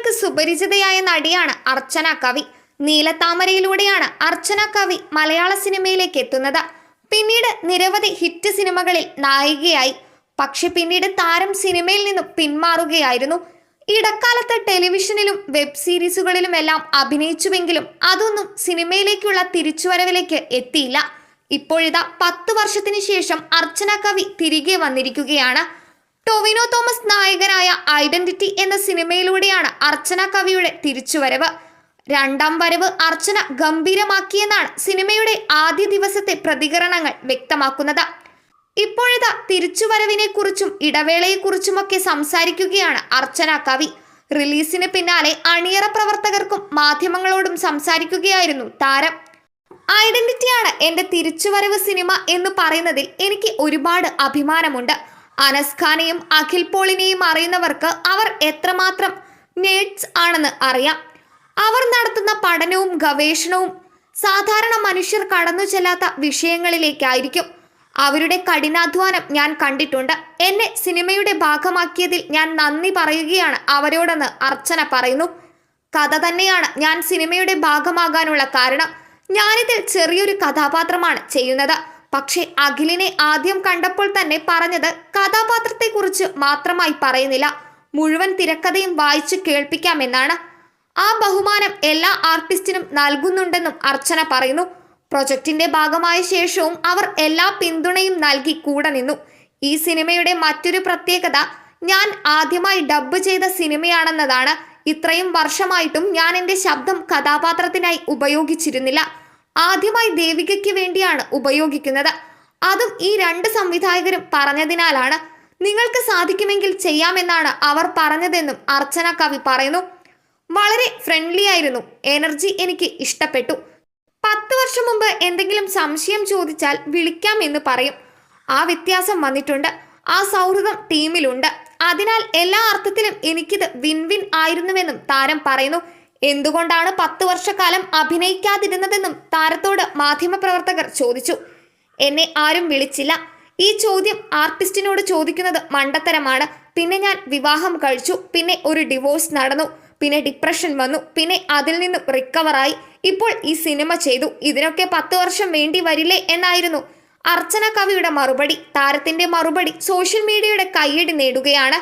മലയാളികൾക്ക് സുപരിചിതയായ നടിയാണ് അർച്ചന കവി. നീലത്താമരയിലൂടെയാണ് അർച്ചന കവി മലയാള സിനിമയിലേക്ക് എത്തുന്നത്. പിന്നീട് നിരവധി ഹിറ്റ് സിനിമകളിൽ നായികയായി. പക്ഷെ പിന്നീട് താരം സിനിമയിൽ നിന്നും പിന്മാറുകയായിരുന്നു. ഇടക്കാലത്ത് ടെലിവിഷനിലും വെബ് സീരീസുകളിലുമെല്ലാം അഭിനയിച്ചുവെങ്കിലും അതൊന്നും സിനിമയിലേക്കുള്ള തിരിച്ചുവരവിലേക്ക് എത്തിയില്ല. ഇപ്പോഴിതാ 10 വർഷത്തിന് ശേഷം അർച്ചന കവി തിരികെ വന്നിരിക്കുകയാണ്. ടൊവിനോ തോമസ് നായകനായ ഐഡന്റിറ്റി എന്ന സിനിമയിലൂടെയാണ് അർച്ചന കവിയുടെ തിരിച്ചുവരവ്. രണ്ടാം വരവ് അർച്ചന ഗംഭീരമാക്കിയെന്നാണ് സിനിമയുടെ ആദ്യ ദിവസത്തെ പ്രതികരണങ്ങൾ വ്യക്തമാക്കുന്നത്. ഇപ്പോഴിതാ തിരിച്ചുവരവിനെ കുറിച്ചും ഇടവേളയെക്കുറിച്ചുമൊക്കെ സംസാരിക്കുകയാണ് അർച്ചന കവി. റിലീസിന് പിന്നാലെ അണിയറ പ്രവർത്തകർക്കും മാധ്യമങ്ങളോടും സംസാരിക്കുകയായിരുന്നു താരം. ഐഡന്റിറ്റിയാണ് എൻ്റെ തിരിച്ചുവരവ് സിനിമ എന്ന് പറയുന്നതിൽ എനിക്ക് ഒരുപാട് അഭിമാനമുണ്ട്. അനസ് ഖാനെയും അഖിൽ പോളിനെയും അറിയുന്നവർക്ക് അവർ എത്രമാത്രം നേഴ്സ് ആണെന്ന് അറിയാം. അവർ നടത്തുന്ന പഠനവും ഗവേഷണവും സാധാരണ മനുഷ്യർ കടന്നു ചെല്ലാത്ത വിഷയങ്ങളിലേക്കായിരിക്കും. അവരുടെ കഠിനാധ്വാനം ഞാൻ കണ്ടിട്ടുണ്ട്. എന്നെ സിനിമയുടെ ഭാഗമാക്കിയതിൽ ഞാൻ നന്ദി പറയുകയാണ് അവരോടെന്ന് അർച്ചന പറയുന്നു. കഥ തന്നെയാണ് ഞാൻ സിനിമയുടെ ഭാഗമാകാനുള്ള കാരണം. ഞാനിതിൽ ചെറിയൊരു കഥാപാത്രമാണ് ചെയ്യുന്നത്. പക്ഷേ അഖിലിനെ ആദ്യം കണ്ടപ്പോൾ തന്നെ പറഞ്ഞത് കഥാപാത്രത്തെക്കുറിച്ച് മാത്രമായി പറയുന്നില്ല, മുഴുവൻ തിരക്കഥയും വായിച്ച് കേൾപ്പിക്കാമെന്നാണ്. ആ ബഹുമാനം എല്ലാ ആർട്ടിസ്റ്റിനും നൽകുന്നുണ്ടെന്നും അർച്ചന പറയുന്നു. പ്രൊജക്ടിന്റെ ഭാഗമായ ശേഷവും അവർ എല്ലാ പിന്തുണയും നൽകി കൂടെ നിന്നു. ഈ സിനിമയുടെ മറ്റൊരു പ്രത്യേകത ഞാൻ ആദ്യമായി ഡബ്ബ് ചെയ്ത സിനിമയാണെന്നതാണ്. ഇത്രയും വർഷമായിട്ടും ഞാൻ എൻ്റെ ശബ്ദം കഥാപാത്രത്തിനായി ഉപയോഗിച്ചിരുന്നില്ല. ആദ്യമായി ദേവികയ്ക്ക് വേണ്ടിയാണ് ഉപയോഗിക്കുന്നത്. അതും ഈ 2 സംവിധായകരും പറഞ്ഞതിനാലാണ്. നിങ്ങൾക്ക് സാധിക്കുമെങ്കിൽ ചെയ്യാമെന്നാണ് അവർ പറഞ്ഞതെന്നും അർച്ചന കവി പറയുന്നു. വളരെ ഫ്രണ്ട്ലി ആയിരുന്നു. എനർജി എനിക്ക് ഇഷ്ടപ്പെട്ടു. 10 വർഷം മുമ്പ് എന്തെങ്കിലും സംശയം ചോദിച്ചാൽ വിളിക്കാം എന്ന് പറയും. ആ വ്യത്യാസം വന്നിട്ടുണ്ട്. ആ സൗഹൃദം ടീമിലുണ്ട്. അതിനാൽ എല്ലാ അർത്ഥത്തിലും എനിക്കിത് വിൻ വിൻ ആയിരുന്നുവെന്നും താരം പറയുന്നു. എന്തുകൊണ്ടാണ് 10 വർഷക്കാലം അഭിനയിക്കാതിരുന്നതെന്നും താരത്തോട് മാധ്യമപ്രവർത്തകർ ചോദിച്ചു. എന്നെ ആരും വിളിച്ചില്ല. ഈ ചോദ്യം ആർട്ടിസ്റ്റിനോട് ചോദിക്കുന്നത് മണ്ടത്തരമാണ്. പിന്നെ ഞാൻ വിവാഹം കഴിച്ചു. പിന്നെ ഒരു ഡിവോഴ്സ് നടന്നു. പിന്നെ ഡിപ്രഷൻ വന്നു. പിന്നെ അതിൽ നിന്നും റിക്കവറായി. ഇപ്പോൾ ഈ സിനിമ ചെയ്തു. ഇതിനൊക്കെ 10 വർഷം വേണ്ടി വരില്ലേ എന്നായിരുന്നു അർച്ചന കവിയുടെ മറുപടി. താരത്തിന്റെ മറുപടി സോഷ്യൽ മീഡിയയുടെ കയ്യടി നേടുകയാണ്.